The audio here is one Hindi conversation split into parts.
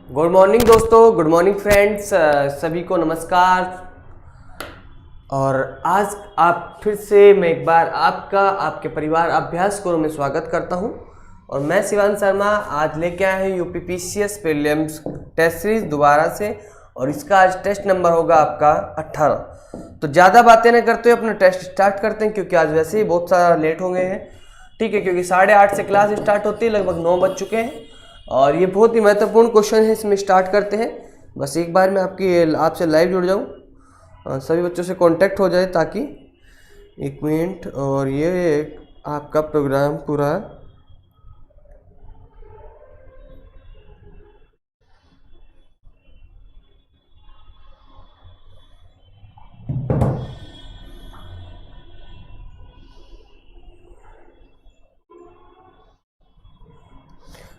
गुड मॉर्निंग दोस्तों, गुड मॉर्निंग फ्रेंड्स, सभी को नमस्कार। और आज आप फिर से मैं एक बार आपके परिवार अभ्यास गुरु में स्वागत करता हूं। और मैं शिवान शर्मा आज लेके आया हूँ यूपीपीसीएस प्रीलिम्स टेस्ट सीरीज दोबारा से। और इसका आज टेस्ट नंबर होगा आपका 18। तो ज़्यादा बातें न करते हुए अपना टेस्ट स्टार्ट करते हैं, क्योंकि आज वैसे ही बहुत सारा लेट हो गए हैं। ठीक है, क्योंकि 8:30 से क्लास स्टार्ट होती है, लगभग 9 बज चुके हैं। और ये बहुत ही महत्वपूर्ण क्वेश्चन है, इसमें स्टार्ट करते हैं। बस एक बार मैं आपसे लाइव जुड़ जाऊँ, सभी बच्चों से कांटेक्ट हो जाए, ताकि 1 मिनट और ये आपका प्रोग्राम पूरा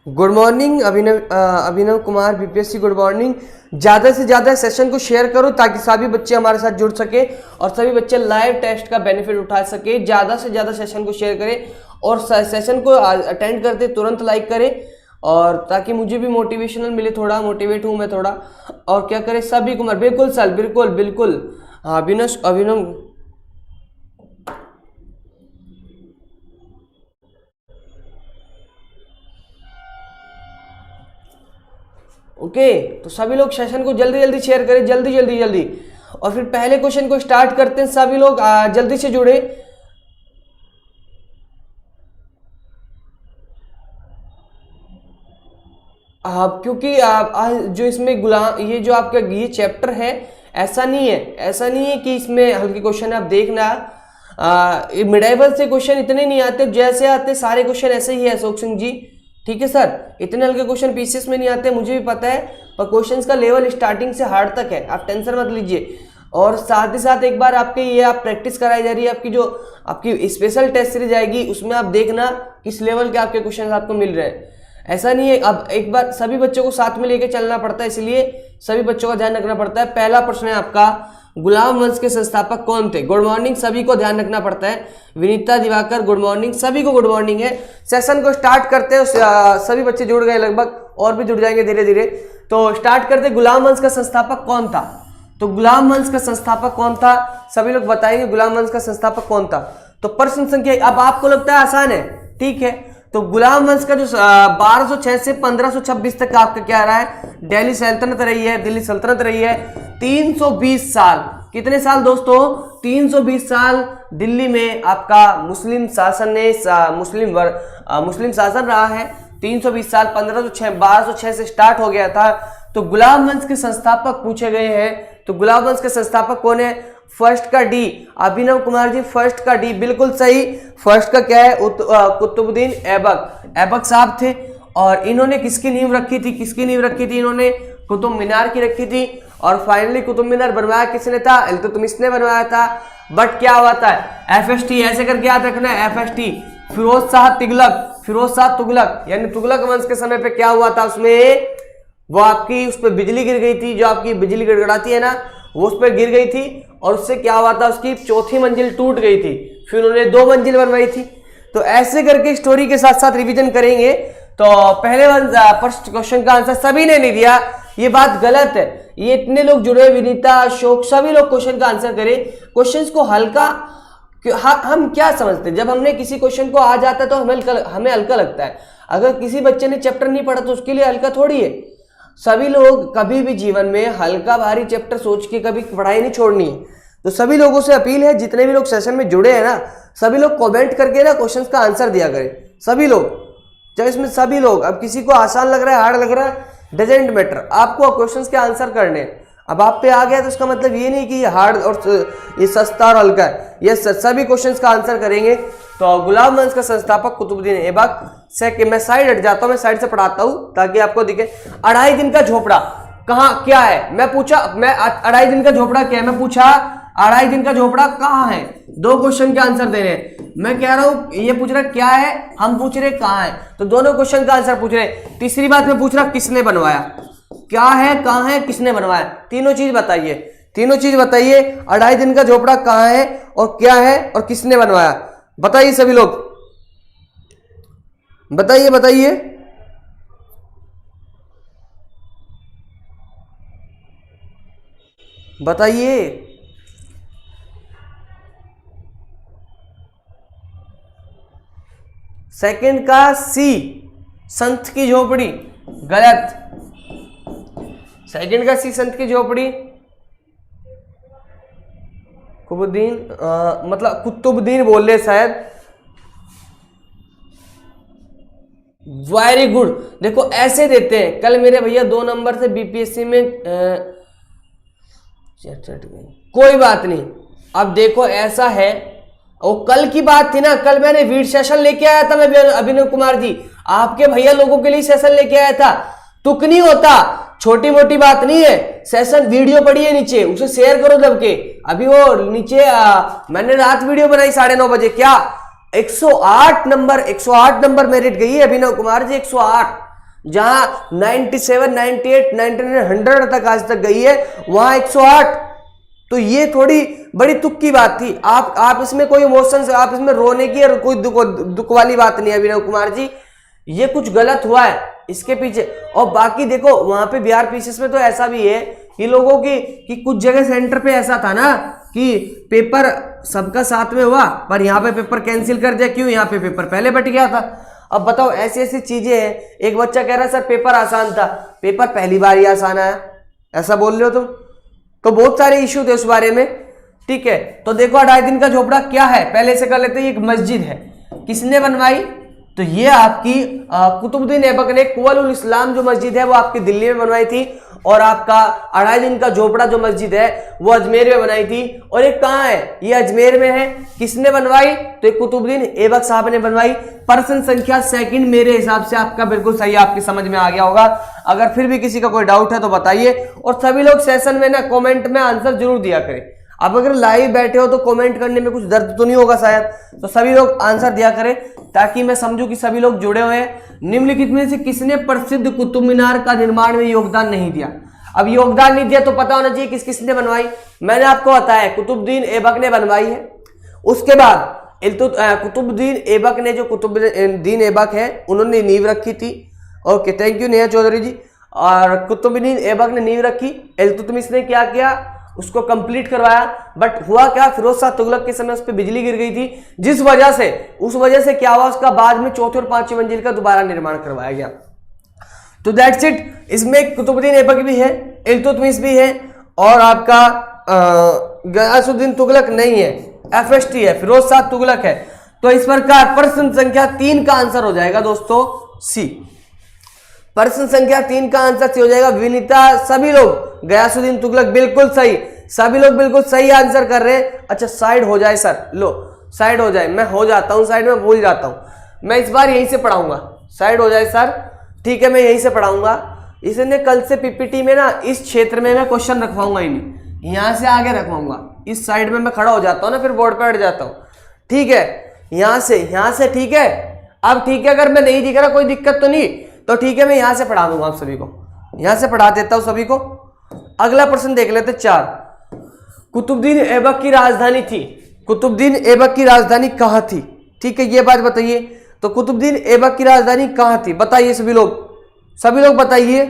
good morning Abhinav Kumar BPSC, good morning. ज़्यादा से ज़्यादा सेशन को शेयर करो ताकि सभी बच्चे हमारे साथ जुड़ सके और सभी बच्चे लाइव टेस्ट का बेनिफिट उठा सके। ज़्यादा से ज़्यादा सेशन को शेयर करें और सेशन को अटेंड करते तुरंत लाइक करें, और ताकि मुझे भी मोटिवेशनल मिले, थोड़ा मोटिवेट हूँ मैं थोड़ा। और क्या करें सभी कुमार, बिल्कुल सर, बिल्कुल बिल्कुल। हाँ अभिनव ओके। तो सभी लोग सेशन को जल्दी जल्दी शेयर करें, जल्दी जल्दी जल्दी। और फिर पहले क्वेश्चन को स्टार्ट करते हैं। सभी लोग जल्दी से जुड़े। क्योंकि जो इसमें गुलाम, ये जो आपका ये चैप्टर है, ऐसा नहीं है कि इसमें हल्के क्वेश्चन आप देखना। मिडाइवल से क्वेश्चन इतने नहीं आते, जैसे आते सारे क्वेश्चन ऐसे ही है अशोक सिंह जी। ठीक है सर, इतने हल्के क्वेश्चन पीसीएस में नहीं आते, मुझे भी पता है। पर क्वेश्चंस का लेवल स्टार्टिंग से हार्ड तक है, आप टेंशन मत लीजिए। और साथ ही साथ एक बार आपके ये आप प्रैक्टिस कराई जा रही है, आपकी जो आपकी स्पेशल टेस्ट सीरीज आएगी, उसमें आप देखना किस लेवल के आपके क्वेश्चन आपको मिल रहे हैं। ऐसा नहीं है, अब एक बार सभी बच्चों को साथ में लेके चलना पड़ता है, इसलिए सभी बच्चों का ध्यान रखना पड़ता है। पहला प्रश्न है आपका, गुलाम वंश के संस्थापक कौन थे? गुड मॉर्निंग, सभी को ध्यान रखना पड़ता है। विनीता दिवाकर, गुड मॉर्निंग, सभी को गुड मॉर्निंग है। सेशन को स्टार्ट करते हैं, सभी बच्चे जुड़ गए लगभग, और भी जुड़ जाएंगे धीरे धीरे। तो स्टार्ट करते, गुलाम वंश का संस्थापक कौन था? तो गुलाम वंश का संस्थापक कौन था, सभी लोग बताएंगे गुलाम वंश का संस्थापक कौन था। तो प्रश्न संख्या, अब आपको लगता है आसान है, ठीक है। तो गुलाम वंश का जो 1206 से 1526 तक का आपका क्या रहा है, दिल्ली सल्तनत रही है 320 साल। कितने साल दोस्तों? 320 साल दिल्ली में आपका मुस्लिम शासन रहा है। 320 साल, 1206 से स्टार्ट हो गया था। तो गुलाम वंश के संस्थापक पूछे गए हैं। तो गुलाम वंश के संस्थापक कौन है? फर्स्ट का डी, अभिनव कुमार जी, फर्स्ट का डी, बिल्कुल सही। फर्स्ट का क्या है? कुतुबुद्दीन ऐबक साहब थे। और इन्होंने किसकी नींव रखी थी? इन्होंने कुतुब मीनार की रखी थी। और फाइनली कुतुब मीनार बनवाया किसने था? इल्तुतमिश ने बनवाया था। बट क्या हुआ था? एफएसटी, ऐसे करके याद रखना है, एफएसटी, फिरोज शाह तुगलक, यानी तुगलक वंश के समय पे क्या हुआ था? उसमें वो आपकी उस पर बिजली गिर गई थी, जो आपकी बिजली गड़गड़ाती है ना, वो उस पर गिर गई थी। और उससे क्या हुआ था? उसकी चौथी मंजिल टूट गई थी, फिर उन्होंने 2 मंजिल बनवाई थी। तो ऐसे करके स्टोरी के साथ साथ रिवीजन करेंगे। तो पहले फर्स्ट क्वेश्चन का आंसर सभी ने नहीं दिया, ये बात गलत है। ये इतने लोग जुड़े, विनीता, अशोक, सभी लोग क्वेश्चन का आंसर करें। क्वेश्चंस को हल्का, हम क्या समझते हैं, जब हमने किसी क्वेश्चन को आ जाता है तो हमें हल्का लगता है। अगर किसी बच्चे ने चैप्टर नहीं पढ़ा तो उसके लिए हल्का थोड़ी है। सभी लोग कभी भी जीवन में हल्का भारी चैप्टर सोच के कभी पढ़ाई नहीं छोड़नी है। तो सभी लोगों से अपील है, जितने भी लोग सेशन में जुड़े हैं ना, सभी लोग कमेंट करके ना क्वेश्चंस का आंसर दिया करें। सभी लोग, चाहे इसमें सभी लोग, अब किसी को आसान लग रहा है, हार्ड लग रहा है, डजेंट मैटर, आपको क्वेश्चंस के आंसर करने हैं। अब आप पे आ गया तो इसका मतलब ये नहीं कि ये हार्ड और ये सस्ता और हल्का है। ये सभी क्वेश्चंस का आंसर करेंगे। तो गुलाम वंश का संस्थापक कुतुबुद्दीन ऐबक से, मैं साइड हट जाता हूँ, मैं साइड से पढ़ाता हूँ ताकि आपको दिखे। 2.5 दिन का झोपड़ा कहाँ क्या है? मैं पूछा, मैं 2.5 दिन का झोपड़ा क्या है, मैं पूछा 2.5 दिन का झोपड़ा कहाँ है? 2 क्वेश्चन के आंसर दे रहे हैं। मैं कह रहा हूँ, ये पूछ रहा क्या है, हम पूछ रहे कहाँ है, तो दोनों क्वेश्चन का आंसर पूछ रहे। तीसरी बात मैं पूछ रहा किसने बनवाया, क्या है, कहाँ है, किसने बनवाया, तीनों चीज बताइए। 2.5 दिन का झोपड़ा कहाँ है और क्या है और किसने बनवाया, बताइए सभी लोग, बताइए। बताइए। सेकंड का सी, संत की झोपड़ी, गलत। सेकंड का सी, संत की झोपड़ी, कुतुबुद्दीन मतलब कुतुबुद्दीन बोल रहे शायद। Very good. देखो ऐसे देते हैं, कल मेरे भैया 2 नंबर से बीपीएससी में कोई बात नहीं। अब देखो ऐसा है, वो कल की बात थी ना, कल मैंने वीड सेशन लेके आया था मैं, अभिनव कुमार जी आपके भैया लोगों के लिए सेशन लेके आया था। तुक नहीं होता, छोटी मोटी बात नहीं है। सेशन वीडियो पड़ी है नीचे, उसे शेयर करो दब के। अभी वो नीचे मैंने रात वीडियो बनाई 9:30 बजे, क्या 108 नंबर मेरिट गई है अभिनव कुमार जी, 108। जहां 97, 98, 99, 100 तक आज तक गई है, वहां 108। तो ये थोड़ी बड़ी तुक की बात थी। आप इसमें कोई इमोशन, आप इसमें रोने की और कोई दुख वाली बात नहीं है अभिनव कुमार जी। ये कुछ गलत हुआ है इसके पीछे। और बाकी देखो वहां पे बिहार पीसीएस में तो ऐसा भी है कि लोगों की कि कुछ जगह सेंटर पे ऐसा था ना कि पेपर सबका साथ में हुआ, पर यहाँ पे पेपर कैंसिल कर दिया। क्यों? यहाँ पे पेपर पहले बट गया था। अब बताओ ऐसी ऐसी चीजें हैं। एक बच्चा कह रहा है सर पेपर आसान था, पेपर पहली बार ही आसान आया, ऐसा बोल रहे हो तुम। तो बहुत सारे इश्यू थे उस बारे में, ठीक है। तो देखो 2.5 दिन का झोपड़ा क्या है, पहले से कर लेते हैं। एक मस्जिद है, किसने बनवाई? तो ये आपकी कुतुबुद्दीन ऐबक ने, कुवल इस्लाम जो मस्जिद है वो आपकी दिल्ली में बनवाई थी। और आपका 2.5 दिन का झोपड़ा जो मस्जिद है वो अजमेर में बनाई थी। और ये कहाँ है? ये अजमेर में है। किसने बनवाई? तो कुतुबुद्दीन ऐबक साहब ने बनवाई। पर्सन संख्या सेकंड मेरे हिसाब से आपका बिल्कुल सही, आपकी समझ में आ गया होगा। अगर फिर भी किसी का कोई डाउट है तो बताइए। और सभी लोग सेशन में ना कमेंट में आंसर जरूर दिया करें। अब अगर लाइव बैठे हो तो कमेंट करने में कुछ दर्द तो नहीं होगा शायद, तो सभी लोग आंसर दिया करें ताकि मैं समझूं कि सभी लोग जुड़े हुए हैं। निम्नलिखित में से किसने प्रसिद्ध कुतुब मीनार का निर्माण में योगदान नहीं दिया? अब योगदान नहीं दिया तो पता होना चाहिए किस किसने बनवाई। मैंने आपको बताया कुतुबुद्दीन ऐबक ने बनवाई है। उसके बाद कुतुबुद्दीन ऐबक ने, जो कुतुबुद्दीन ऐबक है उन्होंने नींव रखी थी। Okay, thank you Neha Chaudhary ji. और कुतुबुद्दीन ऐबक ने नींव रखी, इल्तुतमिश ने क्या किया? उसको कंप्लीट करवाया। बट हुआ क्या, फिरोज शाह तुगलक के समय उस पर बिजली गिर गई थी, जिस वजह से उस वजह से क्या हुआ, उसका बाद में 4थी और 5वीं मंजिल का दोबारा निर्माण करवाया गया। तो दैट्स इट। इसमें कुतुबुद्दीन ऐबक भी है, इल्तुतमिश भी है, और आपका गयासुद्दीन तुगलक नहीं है, FST है, फिरोज शाह तुगलक है। तो इस प्रकार प्रश्न संख्या 3 का आंसर हो जाएगा दोस्तों सी। प्रश्न संख्या 3 का आंसर सी हो जाएगा। विनीता, सभी लोग गयासुद्दीन तुगलक बिल्कुल सही, सभी लोग बिल्कुल सही आंसर कर रहे हैं। अच्छा साइड हो जाए सर, लो साइड हो जाए, मैं हो जाता हूँ साइड में, भूल जाता हूँ। मैं इस बार यहीं से पढ़ाऊंगा, साइड हो जाए सर, ठीक है, मैं यहीं से पढ़ाऊंगा। इसने कल से पीपीटी में ना इस क्षेत्र में मैं क्वेश्चन रखवाऊंगा ही नहीं, यहाँ से आगे रखवाऊंगा। इस साइड में मैं खड़ा हो जाता हूँ ना, फिर बोर्ड पे हट जाता हूँ, ठीक है। यहाँ से ठीक है। अब ठीक है, अगर मैं नहीं दिख रहा कोई दिक्कत तो नहीं, तो ठीक है मैं यहाँ से पढ़ा दूंगा आप सभी को, यहाँ से पढ़ा देता हूँ सभी को। अगला प्रश्न देख लेते 4। कुतुबुद्दीन ऐबक की राजधानी थी, कुतुबुद्दीन ऐबक की राजधानी कहाँ थी? ठीक है, ये बात बताइए। तो कुतुबुद्दीन ऐबक की राजधानी कहाँ थी? बताइए सभी लोग बताइए।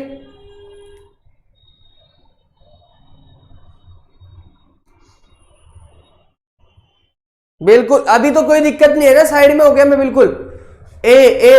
बिल्कुल, अभी तो कोई दिक्कत नहीं है ना, साइड में हो गया मैं बिल्कुल। ए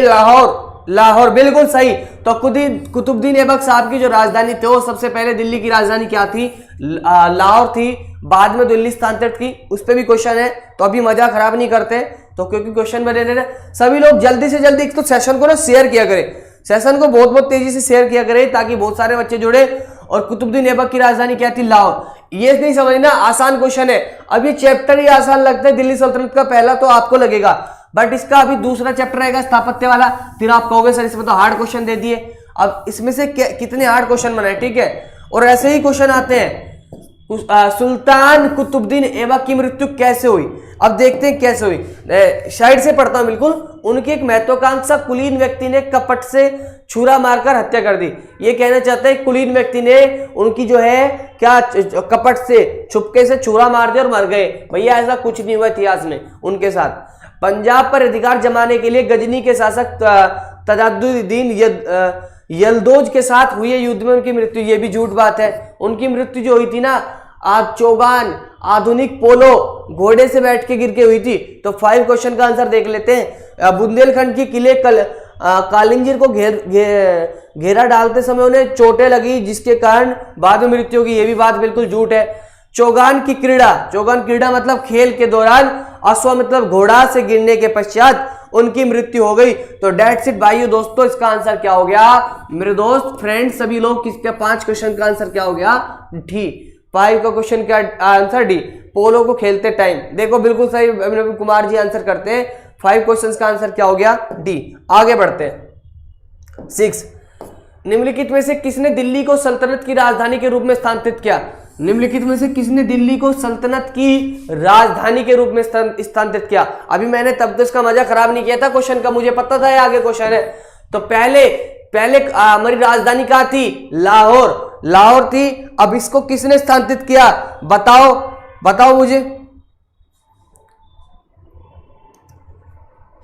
लाहौर बिल्कुल सही। तो कुतुबुद्दीन ऐबक साहब की जो राजधानी थी वो सबसे पहले दिल्ली की राजधानी क्या थी? लाहौर थी। बाद में दिल्ली स्थानांतरित की, उस पर भी क्वेश्चन है, तो अभी मजा खराब नहीं करते तो, क्योंकि क्वेश्चन बने रहे। सभी लोग जल्दी से जल्दी तो सेशन को ना शेयर किया करें, सेशन को बहुत तेजी से शेयर किया करें ताकि बहुत सारे बच्चे जुड़े। और कुतुबुद्दीन ऐबक की राजधानी क्या थी? लाहौर। ये नहीं समझना, आसान क्वेश्चन है। अब ये चैप्टर ही आसान लगता है दिल्ली सल्तनत का, पहला तो आपको लगेगा, बट इसका अभी दूसरा चैप्टर रहेगा स्थापत्य वाला, फिर आप कहोगे सर इसमें तो हार्ड क्वेश्चन दे दिए। अब इसमें से कितने हार्ड क्वेश्चन बनाए, ठीक है। और ऐसे ही क्वेश्चन आते हैं, सुल्तान कुतुबुद्दीन ऐबक की मृत्यु कैसे हुई? अब देखते हैं कैसे हुई। साइड से पढ़ता हूं बिल्कुल। उनकी एक महत्वाकांक्षा कुलीन व्यक्ति ने कपट से छुरा मारकर हत्या कर दी। ये कहना चाहते हैं कुलीन व्यक्ति ने उनकी जो है क्या कपट से छुपके से छुरा मार दिया और मर गए। भैया ऐसा कुछ नहीं हुआ इतिहास में उनके साथ। पंजाब पर अधिकार जमाने के लिए गजनी के शासक तजादुद्दीन यलदौज के साथ हुए युद्ध में उनकी मृत्यु, ये भी झूठ बात है। उनकी मृत्यु जो हुई थी ना आप चौगान, आधुनिक पोलो, घोड़े से बैठ के गिर के हुई थी। तो 5 क्वेश्चन का आंसर देख लेते हैं। बुंदेलखंड की किले कालिंजर को घेरा डालते समय उन्हें चोटें लगी जिसके कारण बाद में मृत्यु होगी, ये भी बात बिल्कुल झूठ है। चौगान क्रीड़ा मतलब खेल के दौरान अश्व मतलब घोड़ा से गिरने के पश्चात उनकी मृत्यु हो गई। तो डेट्स इट भाइयों दोस्तों, इसका आंसर क्या हो गया मेरे दोस्त फ्रेंड सभी लोग, किसका 5 क्वेश्चन का आंसर क्या हो गया डी। 5 का क्वेश्चन का आंसर डी, पोलो को खेलते टाइम। देखो बिल्कुल सही अभिनव कुमार जी आंसर करते हैं। 5 क्वेश्चन का आंसर क्या हो गया डी। आगे बढ़ते हैं 6, निम्नलिखित में से किसने दिल्ली को सल्तनत की राजधानी के रूप में स्थानांतरित किया। निम्नलिखित में से किसने दिल्ली को सल्तनत की राजधानी के रूप में स्थानांतरित किया। अभी मैंने तब तो इसका मजा खराब नहीं किया था क्वेश्चन का, मुझे पता था ये आगे क्वेश्चन है। तो पहले हमारी राजधानी कहाँ थी, लाहौर थी। अब इसको किसने स्थानांतरित किया बताओ मुझे।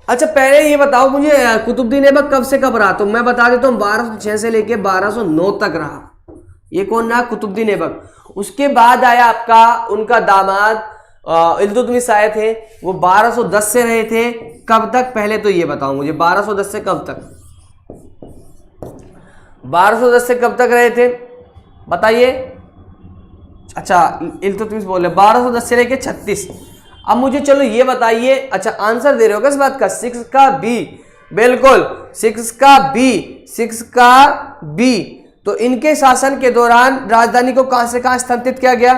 अच्छा पहले ये बताओ मुझे कुतुबुद्दीन ऐबक कब से कब रहा। तो मैं बता देता हूँ 1206 से लेके 1209 तक रहा। ये कौन रहा, कुतुबुद्दीन ऐबक। उसके बाद आया आपका उनका दामाद इल्तुतमिश आए थे, वो 1210 से रहे थे कब तक, पहले तो ये बताओ मुझे 1210 से कब तक, 1210 से कब तक रहे थे बताइए। अच्छा इल्तुतमिश बोले 1210 से लेके 36। अब मुझे चलो ये बताइए, अच्छा आंसर दे रहे हो किस बात का, 6 का बी, बिल्कुल 6 का बी। तो इनके शासन के दौरान राजधानी को कहां से कहां स्थानांतरित किया गया,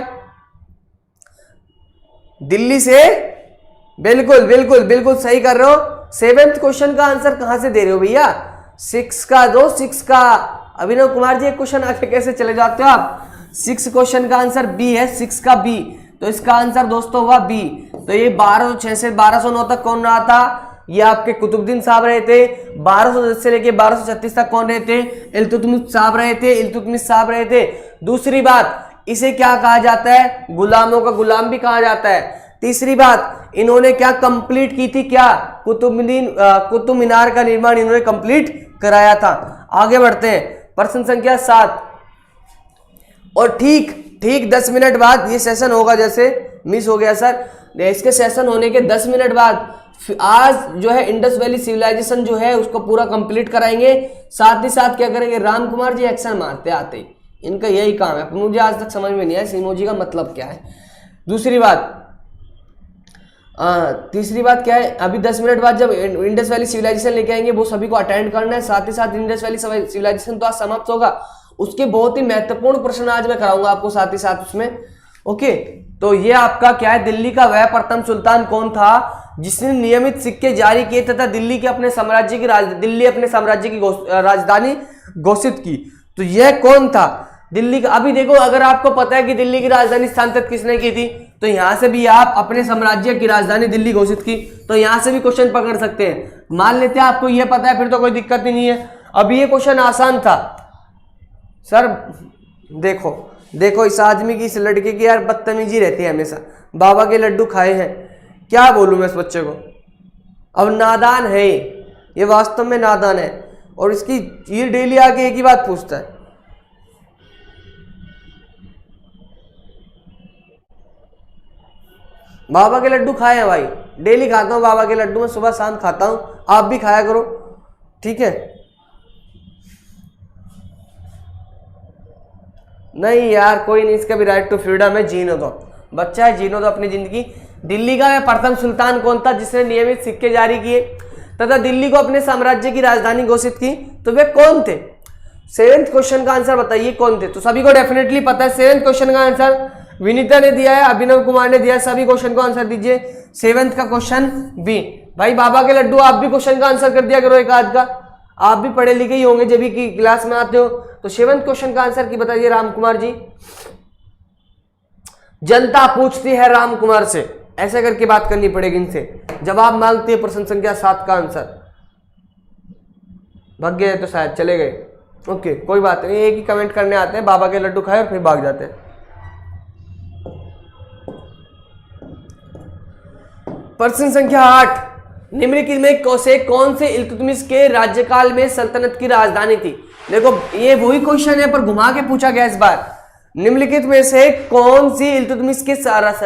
दिल्ली से। बिल्कुल सही कर रहे हो। 7th क्वेश्चन का आंसर कहां से दे रहे हो भैया, 6 का दो, 6 का। अभिनव कुमार जी एक क्वेश्चन आगे कैसे चले जाते हो आप। 6 क्वेश्चन का आंसर बी है, 6 का बी। तो इसका आंसर दोस्तों हुआ बी। तो ये 1206 से 1209 तक कौन रहा था, ये आपके कुतुबुद्दीन साहब रहे थे। 1210 से लेके 1236 तक कौन रहे थे, इल्तुतमिश साहब रहे थे। दूसरी बात, इसे क्या कहा जाता है, गुलामों का गुलाम भी कहा जाता है। तीसरी बात, इन्होंने क्या कंप्लीट की थी, क्या कुतुब मीनार का निर्माण इन्होंने कंप्लीट कराया था। आगे बढ़ते हैं, प्रश्न संख्या 7। और ठीक 10 मिनट बाद ये सेशन होगा, जैसे मिस हो गया सर, इसके सेशन होने के 10 मिनट बाद आज जो है इंडस वैली सिविलाइजेशन जो है उसको पूरा कंप्लीट कराएंगे। साथ ही साथ क्या करेंगे, राम कुमार जी एक्शन मारते आते, इनका यही काम है, मुझे आज तक समझ में नहीं आया इमोजी का मतलब क्या है। दूसरी बात, तीसरी बात क्या है, अभी 10 मिनट बाद जब इंडस वैली सिविलाइजेशन लेके आएंगे वो सभी को अटेंड करना है। साथ ही साथ इंडस वैली सिविलाइजेशन तो आज समाप्त होगा, उसके बहुत ही महत्वपूर्ण प्रश्न आज मैं कराऊंगा आपको साथ ही साथ उसमें। ओके, तो ये आपका क्या है, दिल्ली का वह प्रथम सुल्तान कौन था जिसने नियमित सिक्के जारी किए तथा दिल्ली अपने साम्राज्य की राजधानी घोषित की। तो यह कौन था दिल्ली का। अभी देखो, अगर आपको पता है कि दिल्ली की राजधानी स्थानांतरित किसने की थी, तो यहां से भी आप अपने साम्राज्य की राजधानी दिल्ली घोषित की, तो यहां से भी क्वेश्चन पकड़ सकते हैं। मान लेते हैं आपको यह पता है, फिर तो कोई दिक्कत ही नहीं है। अभी ये क्वेश्चन आसान था सर। देखो इस आदमी की, इस लड़के की यार बदतमीजी रहती है हमेशा। बाबा के लड्डू खाए हैं, क्या बोलूं मैं इस बच्चे को। अब नादान है ये वास्तव में नादान है, और इसकी ये डेली आके एक ही बात पूछता है। बाबा के लड्डू खाए हैं भाई, डेली खाता हूं बाबा के लड्डू, मैं सुबह शाम खाता हूं, आप भी खाया करो, ठीक है। नहीं यार कोई नहीं, इसका भी राइट टू फ्रीडम है, जीने दो, बच्चा है, जीने दो अपनी जिंदगी। दिल्ली का प्रथम सुल्तान कौन था जिसने नियमित सिक्के जारी किए तथा दिल्ली को अपने साम्राज्य की राजधानी घोषित की, तो वे कौन थे। 7th क्वेश्चन का आंसर बताइए कौन थे। तो सभी को डेफिनेटली पता है 7th क्वेश्चन का आंसर विनीता ने दिया है, अभिनव कुमार ने दिया है, सभी क्वेश्चन को आंसर दीजिए। 7th का क्वेश्चन बी। भाई बाबा के लड्डू आप भी क्वेश्चन का आंसर कर दिया करो एक आध का, आप भी पढ़े लिखे ही होंगे जब भी क्लास में आते हो। तो 7th क्वेश्चन का आंसर की बताइए राम कुमार जी। जनता पूछती है राम कुमार से, ऐसे करके बात करनी पड़ेगी इनसे, जवाब मांगती है प्रश्न संख्या 7 का आंसर। भाग गए तो शायद चले गए, ओके कोई बात नहीं, एक ही कमेंट करने आते हैं, बाबा के लड्डू खाए और फिर भाग जाते हैं। प्रश्न संख्या 8, निम्नलिखित में से कौन से इल्तुतमिश के राज्यकाल में सल्तनत की राजधानी थी। देखो ये वही क्वेश्चन है पर घुमा के पूछा गया इस बार। निम्नलिखित में से कौन सी इल्तुतमिश के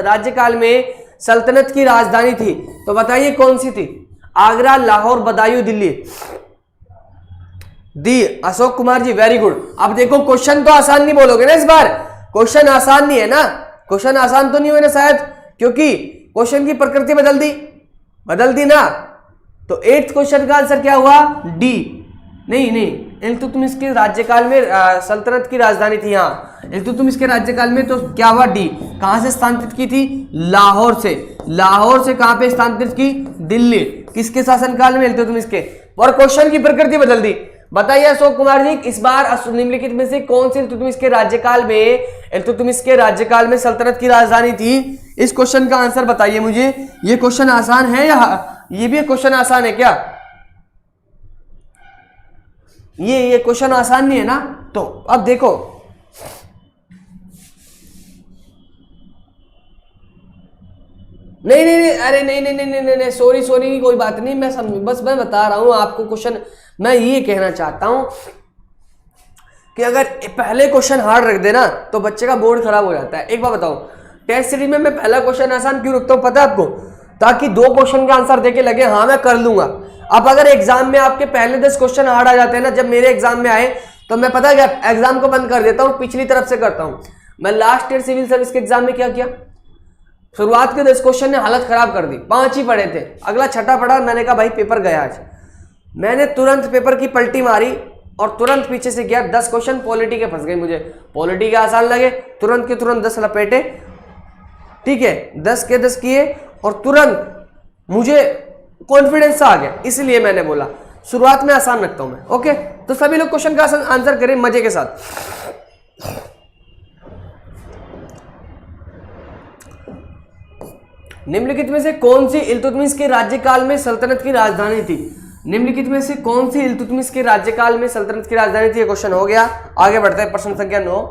राज्यकाल में सल्तनत की राजधानी थी? तो बताइए कौन सी थी? आगरा, लाहौर, बदायूं, दिल्ली। दी अशोक कुमार जी, वेरी गुड। अब देखो क्वेश्चन तो आसान नहीं बोलोगे ना इस बार, क्वेश्चन आसान नहीं है ना, क्वेश्चन आसान तो नहीं हुए ना शायद, क्योंकि क्वेश्चन की प्रकृति बदल दी ना। तो 8th क्वेश्चन का आंसर क्या हुआ? डी। नहीं, इल्तुतमिश के राज्यकाल में सल्तनत की राजधानी थी। हाँ, इल्तुतमिश के राज्यकाल में तो क्या हुआ? डी। कहां से स्थानांतरित की थी? लाहौर से। लाहौर से कहां पे स्थानांतरित की? दिल्ली। किसके शासनकाल में? इल्तुतमिश के। और क्वेश्चन की प्रकृति बदल दी। बताइए अशोक कुमार जी, इस बार निम्नलिखित में से कौन सी इल्तुतमिश के राज्यकाल में सल्तनत की राजधानी थी? इस क्वेश्चन का आंसर बताइए मुझे। ये क्वेश्चन आसान है या ये भी क्वेश्चन आसान है क्या? ये क्वेश्चन आसान नहीं है ना। तो अब देखो, नहीं, अरे नहीं, सॉरी, कोई बात नहीं, बस मैं बता रहा हूं आपको क्वेश्चन। मैं ये कहना चाहता हूं कि अगर पहले क्वेश्चन हार्ड रख देना तो बच्चे का बोर्ड खराब हो जाता है। एक बात बताओ, टेस्ट सीरीज में मैं पहला क्वेश्चन आसान क्यों रखता हूं पता है आपको? ताकि 2 क्वेश्चन का आंसर देके लगे हाँ मैं कर लूंगा। अब अगर एग्जाम में आपके पहले 10 क्वेश्चन हार्ड आ जाते हैं ना, जब मेरे एग्जाम में आए तो मैं पता क्या एग्जाम को बंद कर देता हूं, पिछली तरफ से करता हूं। मैं लास्ट ईयर सिविल सर्विस के एग्जाम में क्या किया, शुरुआत के 10 क्वेश्चन ने हालत खराब कर दी, 5 ही पढ़े थे, अगला छठा पढ़ा, मैंने कहा भाई पेपर गया आज। मैंने तुरंत पेपर की पलटी मारी और तुरंत पीछे से गया, 10 क्वेश्चन पॉलिटी के फंस गए, मुझे पॉलिटी के आसान लगे, तुरंत के तुरंत 10 लपेटे, ठीक है, 10 के 10 किए और तुरंत मुझे कॉन्फिडेंस आ गया, इसलिए मैंने बोला शुरुआत में आसान रखता हूं मैं। ओके, तो सभी लोग क्वेश्चन का आंसर करें मजे के साथ। निम्नलिखित में से कौन सी इल्तुतमिश के राज्यकाल में सल्तनत की राजधानी थी? निम्नलिखित में से कौन सी इल्तुतमिश के राज्यकाल में सल्तनत की राजधानी थी? ये क्वेश्चन हो गया। आगे बढ़ते हैं, प्रश्न संख्या 9।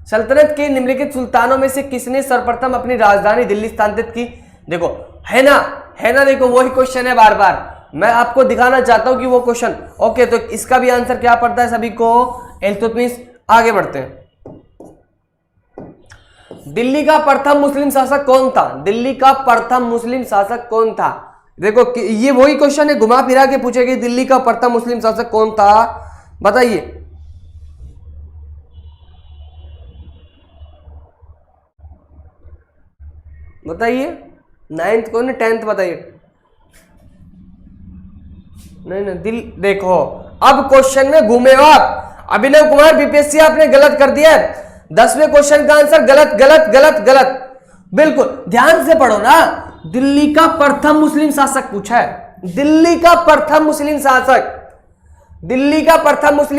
सल्तनत के निम्नलिखित सुल्तानों में से किसने सर्वप्रथम अपनी राजधानी दिल्ली स्थानांतरित की? देखो है ना, देखो वही क्वेश्चन है, बार बार मैं आपको दिखाना चाहता हूं कि वो क्वेश्चन। ओके, तो इसका भी आंसर क्या पड़ता है सभी को? इल्तुतमिश। आगे बढ़ते हैं। दिल्ली का प्रथम मुस्लिम शासक कौन था? दिल्ली का प्रथम मुस्लिम शासक कौन था? देखो ये वही क्वेश्चन है, घुमा फिरा के पूछेगी, दिल्ली का प्रथम मुस्लिम शासक कौन था? बताइए। बताइए, 9th कौन है, 10th बताइए। नहीं, देखो अब क्वेश्चन में घूमे हो आप। अभिनव कुमार बीपीएससी आपने गलत कर दिया है, 10वें क्वेश्चन का आंसर गलत। बिल्कुल ध्यान से पढ़ो ना। दिल्ली का प्रथम मुस्लिम शासक पूछा है, दिल्ली का प्रथम मुस्लिम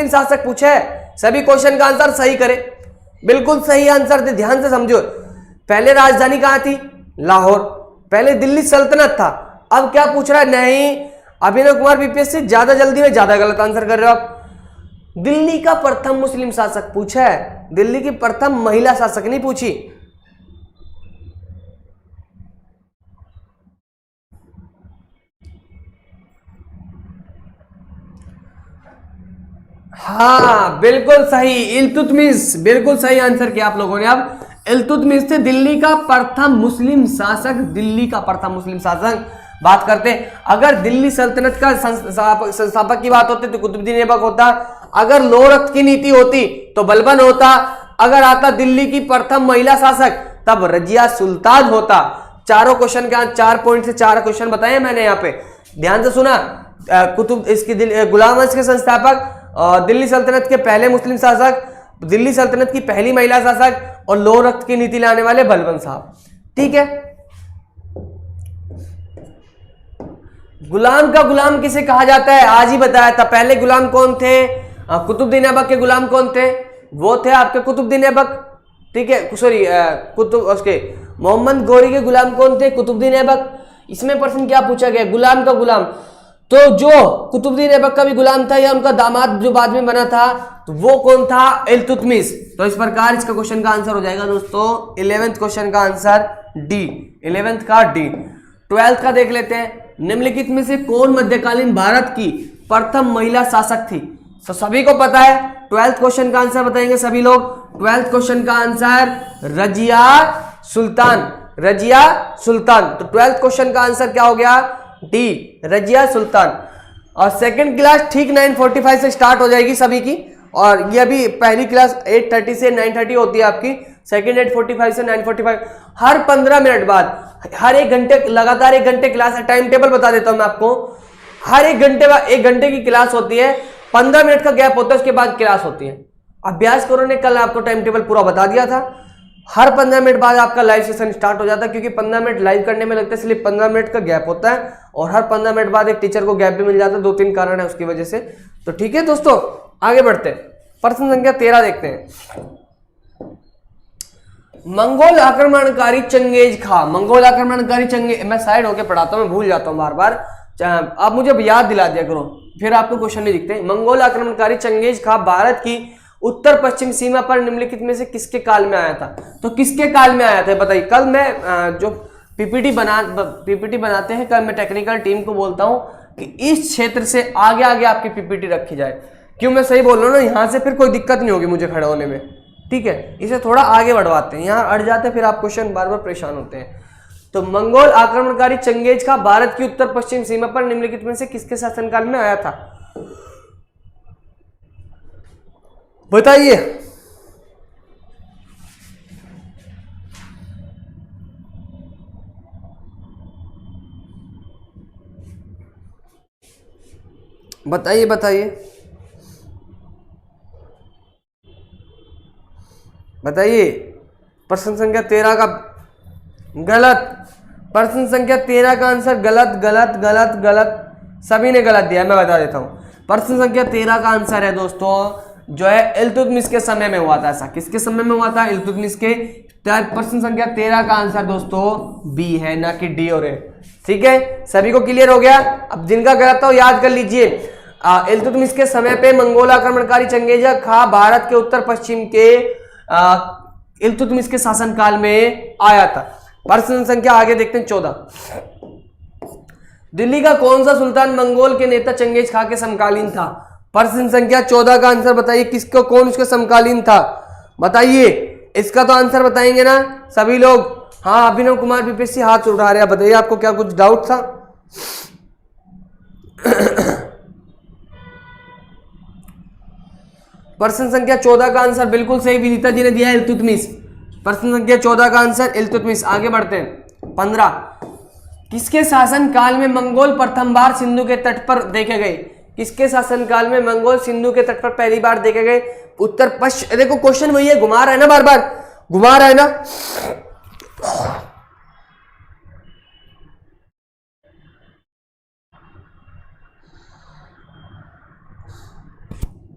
शासक पूछा है। सभी क्वेश्चन का आंसर सही करे, बिल्कुल सही आंसर दे, ध्यान से समझो। पहले राजधानी कहां थी? लाहौर। पहले दिल्ली सल्तनत था। अब क्या पूछ रहा है? नहीं, अभिनव कुमार बीपीएससी ज्यादा जल्दी में ज्यादा गलत आंसर कर रहे हो आप। दिल्ली का प्रथम मुस्लिम शासक पूछा है, दिल्ली की प्रथम महिला शासक नहीं पूछी। हाँ बिल्कुल सही, इल्तुतमिश, बिल्कुल सही आंसर किया आप लोगों ने। अब इल्तुतमिश से दिल्ली का प्रथम मुस्लिम शासक, दिल्ली का प्रथम मुस्लिम शासक। बात करते हैं, अगर दिल्ली सल्तनत का संस्थापक की बात होती तो कुतुबुद्दीन ऐबक होता, अगर लोरक्त की नीति होती तो बलबन होता, अगर आता दिल्ली की प्रथम महिला शासक तब रजिया सुल्तान होता। चारों क्वेश्चन के 4 पॉइंट से 4 क्वेश्चन बताए मैंने यहाँ पे, ध्यान से सुना। गुलाम वंश के संस्थापक, दिल्ली सल्तनत के पहले मुस्लिम शासक, दिल्ली सल्तनत की पहली महिला शासक और लोरक्त की नीति लाने वाले बलबन साहब, ठीक है। गुलाम का गुलाम किसे कहा जाता है? आज ही बताया था। पहले गुलाम कौन थे? कुतुबुद्दीन ऐबक के गुलाम कौन थे? वो थे आपके कुतुबुद्दीन ऐबक, ठीक है, सॉरी उसके मोहम्मद गौरी के गुलाम कौन थे? कुतुबुद्दीन ऐबक। इसमें प्रश्न क्या पूछा गया? गुलाम का गुलाम। तो जो कुतुबुद्दीन ऐबक का भी गुलाम था या उनका दामाद जो बाद में बना था, तो वो कौन था? इल्तुतमिश। तो इस प्रकार इसका क्वेश्चन का आंसर हो जाएगा दोस्तों 11th क्वेश्चन का आंसर डी, 11th का डी। 12th का देख लेते हैं। निम्नलिखित में से कौन मध्यकालीन भारत की प्रथम महिला शासक थी? तो सभी को पता है ट्वेल्थ क्वेश्चन का आंसर बताएंगे सभी लोग। ट्वेल्थ क्वेश्चन का आंसर रजिया सुल्तान, रजिया सुल्तान। तो ट्वेल्थ क्वेश्चन का आंसर क्या हो गया? डी, रजिया सुल्तान। और सेकंड क्लास ठीक 9:45 से स्टार्ट हो जाएगी सभी की, और ये अभी पहली क्लास 8:30 से 9:30 होती है आपकी, सेकंड 8:45 से 9:45। हर 15 मिनट बाद, हर एक घंटे, लगातार 1 घंटे क्लास है। टाइम टेबल बता देता हूं मैं आपको, हर 1 घंटे बाद 1 घंटे की क्लास होती है, 15 मिनट का गैप होता है, उसके बाद क्लास होती है। अभ्यास करो ने कल आपको टाइम टेबल पूरा बता दिया था। हर 15 मिनट बाद आपका लाइव सेशन स्टार्ट हो जाता है, क्योंकि 15 मिनट लाइव करने में लगता है, इसलिए 15 मिनट का गैप होता है। और हर 15 मिनट बाद एक टीचर को गैप भी मिल जाता है, 2-3 कारण है उसकी वजह से। तो ठीक है दोस्तों, आगे बढ़ते हैं। प्रश्न संख्या 13 देखते हैं। मंगोल आक्रमणकारी चंगेज खा, मंगोल आक्रमणकारी चंगेज, मैं साइड होके पढ़ाता हूं, मैं भूल जाता हूं बार बार, आप मुझे याद दिला दिया करो, फिर आपको क्वेश्चन नहीं दिखते। मंगोल आक्रमणकारी चंगेज खा भारत की उत्तर पश्चिम सीमा पर निम्नलिखित में से किसके काल में आया था? तो किसके काल में आया था बताइए। कल मैं जो पीपीटी बनाते हैं, कल मैं टेक्निकल टीम को बोलता हूं कि इस क्षेत्र से आगे आगे आपकी पीपीटी रखी जाए। क्यों मैं सही बोल रहा हूं ना, यहां से फिर कोई दिक्कत नहीं होगी मुझे खड़े होने में, ठीक है। इसे थोड़ा आगे बढ़वाते हैं, यहां अड़ जाते हैं, फिर आप क्वेश्चन बार बार परेशान होते हैं। तो मंगोल आक्रमणकारी चंगेज खा भारत की उत्तर पश्चिम सीमा पर निम्नलिखित में से किसके शासनकाल में आया था? बताइए। बताइए बताइए बताइए। प्रश्न संख्या 13 का गलत, प्रश्न संख्या 13 का आंसर गलत गलत गलत गलत, सभी ने गलत दिया, मैं बता देता हूं। प्रश्न संख्या 13 का आंसर है दोस्तों, जो है इल्तुतमिश के समय में हुआ था। ऐसा किसके समय में हुआ था? इल्तुतमिश के। प्रश्न संख्या 13 का आंसर दोस्तों बी है, ना कि डी और ए। ठीक है, सभी को क्लियर हो गया? अब जिनका गलत था वो याद कर लीजिए। इल्तुतमिश के समय पे मंगोल आक्रमणकारी चंगेजा खा भारत के उत्तर पश्चिम के इल्तुतमिश के शासनकाल में आया था। प्रश्न संख्या आगे देखते हैं 14। दिल्ली का कौन सा सुल्तान मंगोल के नेता चंगेज खा के समकालीन था? प्रश्न संख्या 14 का आंसर बताइए, किसको, कौन उसके समकालीन था? बताइए, इसका तो आंसर बताएंगे ना सभी लोग। हाँ, अभिनव कुमार बीपीएससी हाथ उठा रहे हैं, बताइए आपको क्या कुछ डाउट था? प्रश्न संख्या 14 का आंसर बिल्कुल सही विनीता जी ने दिया है, इल्तुतमिश। प्रश्न संख्या 14 का आंसर इल्तुतमिश। आगे बढ़ते हैं 15। किसके शासनकाल में मंगोल प्रथम बार सिंधु के तट पर देखे गए? किसके शासनकाल में मंगोल सिंधु के तट पर पहली बार देखे गए? उत्तर पश्चिम, देखो क्वेश्चन वही है, घुमा रहा है ना, बार बार घुमा रहा है ना।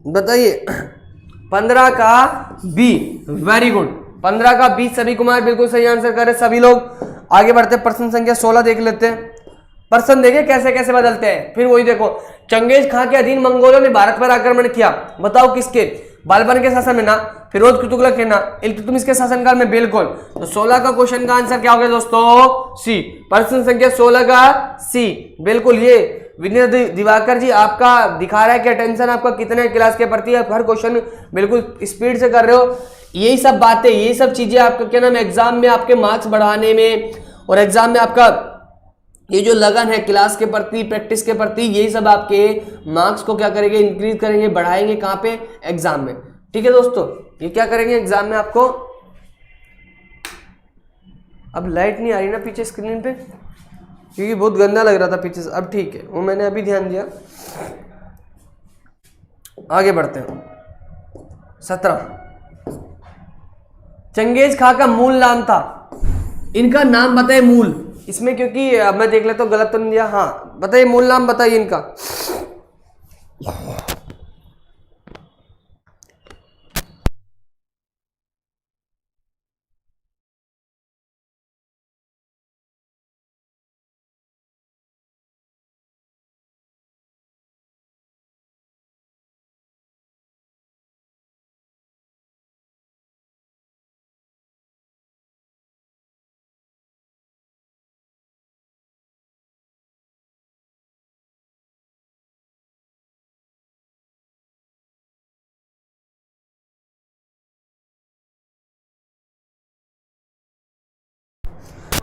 बताइए। 15 का बी, वेरी गुड, 15 का बी, सभी कुमार बिल्कुल सही आंसर कर रहे सभी लोग। आगे बढ़ते हैं, प्रश्न संख्या 16 देख लेते हैं। प्रश्न देखिए कैसे कैसे बदलते हैं, फिर वही देखो। चंगेज खां के अधीन मंगोलों ने भारत पर आक्रमण किया, बताओ किसके? बालबन के शासन में ना, फिरोज तुगलक है ना, इल्तुतमिश के शासनकाल में, बिल्कुल। तो 16 का क्वेश्चन का आंसर क्या हो गया दोस्तों? सी। प्रश्न संख्या 16 का सी, बिल्कुल। ये विनीत दिवाकर जी आपका दिखा रहा है कि अटेंशन आपका कितने क्लास के प्रति, आप हर क्वेश्चन बिल्कुल स्पीड से कर रहे हो। यही सब बातें, यही सब चीजें आपका क्या नाम, एग्जाम में आपके मार्क्स बढ़ाने में, और एग्जाम में आपका ये जो लगन है क्लास के प्रति, प्रैक्टिस के प्रति, यही सब आपके मार्क्स को क्या करेंगे, इंक्रीज करेंगे, बढ़ाएंगे। कहाँ पे? एग्जाम में। ठीक है दोस्तों, ये क्या करेंगे एग्जाम में आपको। अब लाइट नहीं आ रही ना पीछे स्क्रीन पे, क्योंकि बहुत गंदा लग रहा था पीछे से। अब ठीक है, वो मैंने अभी ध्यान दिया। आगे बढ़ते हैं 17। चंगेज खां का मूल नाम था, इनका नाम बताइए मूल इसमें, क्योंकि मैं देख लेता हूँ गलत तो नहीं दिया। हाँ बताइए, मूल नाम बताइए इनका।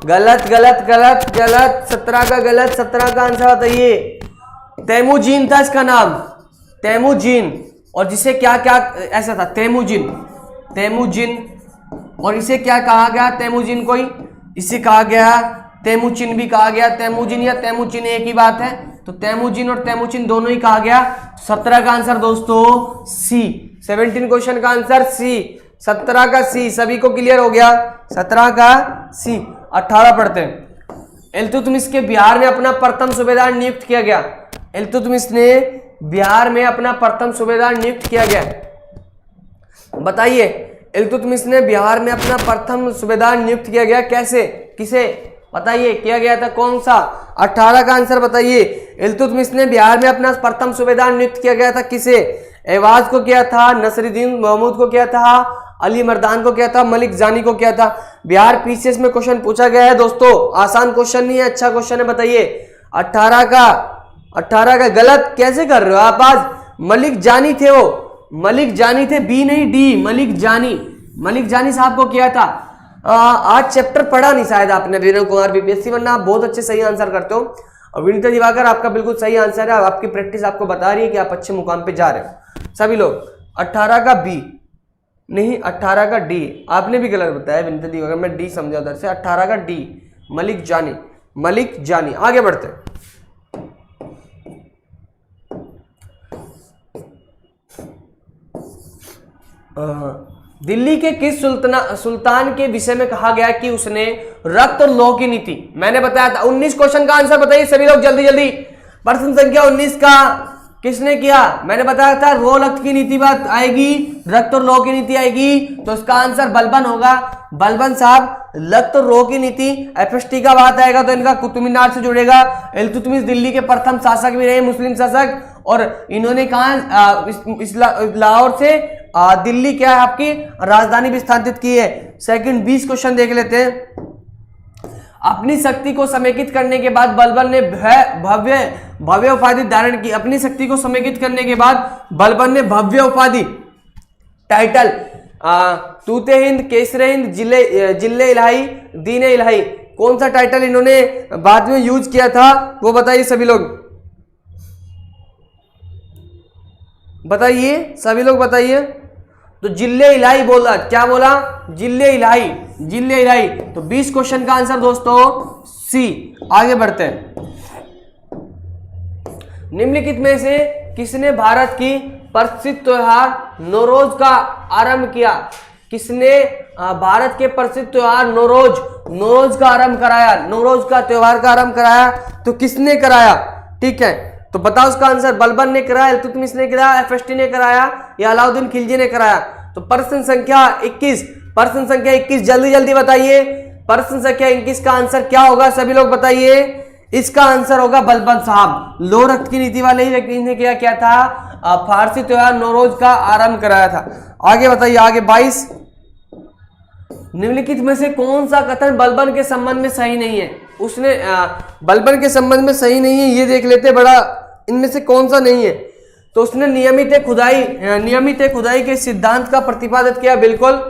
गलत गलत गलत गलत, 17 का गलत, 17 का आंसर बताइए। तैमूजीन था इसका नाम, तैमूजीन। और जिसे क्या क्या ऐसा था, तैमूजिन, तैमूजिन। और इसे क्या कहा गया, तैमूजिन को ही इसे कहा गया तैमूचिन भी कहा गया। तैमूजिन या तैमूचिन एक ही बात है, तो तैमूजिन और तैमूचिन दोनों ही कहा गया। 17 का आंसर दोस्तों सी, 17 क्वेश्चन का आंसर सी, 17 का सी। सभी को क्लियर हो गया, 17 का सी। 18 पढ़ते हैं। इल्तुतमिश के बिहार में अपना प्रथम सूबेदार नियुक्त किया गया। इल्तुतमिश ने बिहार में अपना प्रथम सूबेदार नियुक्त किया गया, बताइए। इल्तुतमिश ने बिहार में अपना प्रथम सूबेदार नियुक्त किया गया, कैसे, किसे, बताइए किया गया था, कौन सा। 18 का आंसर बताइए। इल्तुतमिश ने बिहार में अपना प्रथम सूबेदार नियुक्त किया गया था, किसे। एवाज को किया था, नसरुद्दीन महमूद को किया था, अली मर्दान को किया था, मलिक जानी को किया था। बिहार पीसीएस में क्वेश्चन पूछा गया है दोस्तों, आसान क्वेश्चन नहीं है, अच्छा क्वेश्चन है, बताइए। 18 का गलत कैसे कर रहे हो आप आज। मलिक जानी थे, वो मलिक जानी थे, बी नहीं डी, मलिक जानी साहब को किया था। आज चैप्टर पढ़ा नहीं शायद आपने, वीरेंद्र कुमार बीपीएससी, वरना आप बहुत अच्छे सही आंसर करते हो। और विनीता दिवाकर आपका बिल्कुल सही आंसर है, आपकी प्रैक्टिस आपको बता रही है कि आप अच्छे मुकाम पे जा रहे हो सभी लोग। 18 का बी नहीं, 18 का डी, आपने भी गलत बताया विनीता दिवाकर, मैं डी समझा उधर से। 18 का डी, मलिक जानी। आगे बढ़ते हैं। दिल्ली के किस सुल्तान के विषय में कहा गया कि उसने रक्त और लौह की नीति, मैंने बताया था। 19 क्वेश्चन का आंसर बताइए सभी लोग जल्दी जल्दी। प्रश्न संख्या 19 का किसने किया, मैंने बताया था रो रक्त की नीति बात आएगी, रक्त और लौह की नीति आएगी, तो इसका आंसर बलबन होगा। बलबन साहब, रक्त और लौह की नीति। एफएसटी का बात आएगा तो इनका कुतुब मीनार से जुड़ेगा। इल्तुतमिश दिल्ली के प्रथम शासक भी रहे, मुस्लिम शासक, और इन्होंने कहा लाहौर से दिल्ली क्या है आपकी राजधानी भी स्थानांतरित की है। सेकंड 20 क्वेश्चन देख लेते हैं। अपनी शक्ति को समेकित करने के बाद बलबन ने भव्य उपाधि धारण की। अपनी शक्ति को समेकित करने के बाद बलबन ने भव्य उपाधि, टाइटल, तूते हिंद, केसरे हिंद, जिले इलाही, दीने इलाही, कौन सा टाइटल इन्होंने बाद में यूज किया था वो बताइए सभी लोग, बताइए सभी लोग बताइए। तो जिले इलाही बोला, क्या बोला, जिले इलाही। तो 20 क्वेश्चन का आंसर दोस्तों सी। आगे बढ़ते हैं। निम्नलिखित में से किसने भारत की प्रसिद्ध त्योहार नौरोज का आरंभ किया। किसने भारत के प्रसिद्ध त्योहार नौरोज का आरंभ कराया, नौरोज का त्योहार का आरंभ कराया, तो किसने कराया, ठीक है। तो बताओ उसका आंसर। बलबन ने कराया, इल्तुतमिश ने कराया, एफएसटी ने कराया, या अलाउद्दीन खिलजी ने कराया। तो प्रश्न संख्या 21 जल्दी जल्दी बताइए। प्रश्न संख्या 21 का आंसर क्या होगा सभी लोग बताइए। इसका आंसर होगा बलबन साहब। लो रक्त की नीति वाले ही व्यक्ति ने क्या था, फारसी त्योहार नौरोज का आरंभ कराया था। आगे बताइए, आगे 22। निम्नलिखित में से कौन सा कथन बलबन के संबंध में सही नहीं है। उसने बलबन के संबंध में सही नहीं है, ये देख लेते बड़ा, इनमें से कौन सा नहीं है। तो उसने नियमित खुदाई के सिद्धांत का प्रतिपादित किया, बिल्कुल।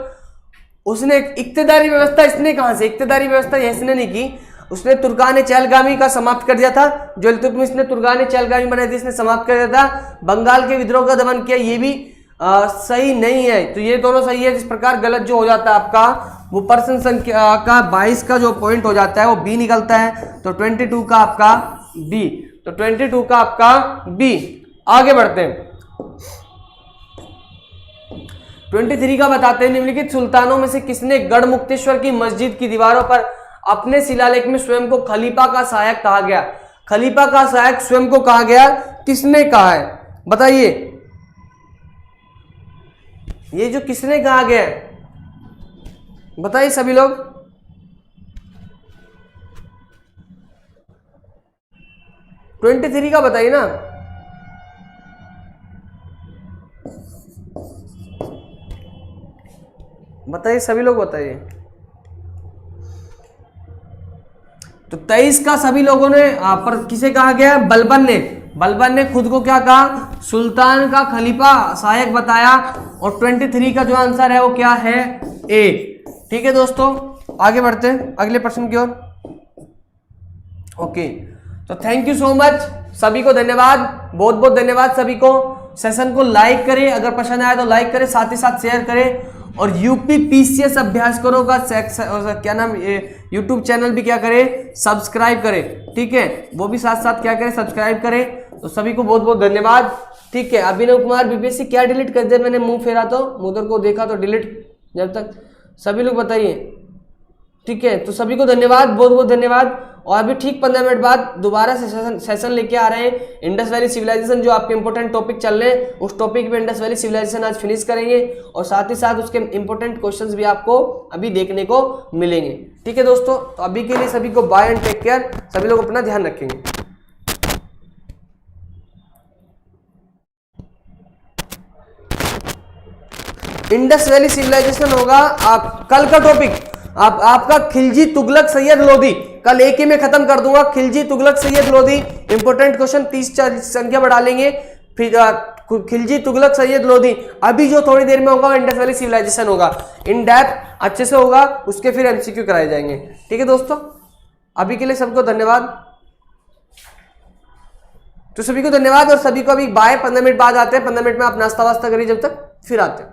उसने इक्तदारी व्यवस्था, इसने कहां से इक्तदारी व्यवस्था, इसने नहीं की। उसने तुर्कान चहलगामी का समाप्त कर दिया था, जो इल्तुतमिश ने तुर्कान चहलगामी बनाई थी, इसने समाप्त कर दिया था। बंगाल के विद्रोह का दमन किया, ये भी सही नहीं है। तो ये दोनों सही है। जिस प्रकार गलत जो हो जाता है आपका, वो प्रश्न संख्या का 22 का जो पॉइंट हो जाता है वो बी निकलता है। तो 22 का आपका बी, तो 22 का आपका बी। आगे बढ़ते हैं। 23 का बताते हैं। निम्नलिखित सुल्तानों में से किसने गढ़मुक्तेश्वर की मस्जिद की दीवारों पर अपने शिलालेख में स्वयं को खलीफा का सहायक कहा गया। खलीफा का सहायक स्वयं को कहा गया, किसने कहा है बताइए। ये जो किसने कहा गया है बताइए सभी लोग। ट्वेंटी 23 का बताइए ना। बताइए सभी लोग बताइए। तो 23 का सभी लोगों ने पर किसे कहा गया, बलबन ने खुद को क्या कहा, सुल्तान का खलीफा सहायक बताया। और 23 का जो आंसर है वो क्या है, ए। ठीक है दोस्तों, आगे बढ़ते हैं अगले प्रश्न की ओर। ओके, तो थैंक यू सो मच, सभी को धन्यवाद, बहुत बहुत धन्यवाद सभी को। सेशन को लाइक करें, अगर पसंद आया तो लाइक करें, साथ ही साथ शेयर करें, और यूपी पीसीएस अभ्यासकरों का क्या नाम यूट्यूब चैनल भी क्या करें, सब्सक्राइब करें, ठीक है, वो भी साथ साथ क्या करें, सब्सक्राइब करें। तो सभी को बहुत बहुत धन्यवाद, ठीक है। अभिनव कुमार बीपीएससी क्या डिलीट कर दिया, मैंने मुंह फेरा तो उधर को देखा तो डिलीट, जब तक सभी लोग बताइए, ठीक है। तो सभी को धन्यवाद, बहुत बहुत धन्यवाद। और अभी ठीक 15 मिनट बाद दोबारा से सेशन लेके आ रहे हैं इंडस वैली सिविलाइजेशन, जो आपके इंपॉर्टेंट टॉपिक चल रहे हैं उस टॉपिक पे इंडस वैली सिविलाइजेशन आज फिनिश करेंगे, और साथ ही साथ उसके इंपॉर्टेंट क्वेश्चंस भी आपको अभी देखने को मिलेंगे, ठीक है दोस्तों। तो अभी के लिए सभी को बाय एंड टेक केयर, सभी लोग अपना ध्यान रखेंगे। इंडस वैली सिविलाइजेशन होगा आप कल का टॉपिक, आपका खिलजी तुगलक सैयद लोधी, कल एक ही में खत्म कर दूंगा। खिलजी तुगलक सैयद लोधी इंपोर्टेंट क्वेश्चन 30 संख्या बढ़ा लेंगे, फिर खिलजी तुगलक सैयद लोधी। अभी जो थोड़ी देर में होगा इंडस वैली सिविलाइजेशन होगा, इन डेप्थ अच्छे से होगा, उसके फिर एमसीक्यू कराए जाएंगे, ठीक है दोस्तों। अभी के लिए सबको धन्यवाद, तो सभी को धन्यवाद, और सभी को अभी बाय, 15 मिनट बाद आते हैं, 15 मिनट में आप नाश्ता वास्ता करिए, जब तक फिर आते हैं।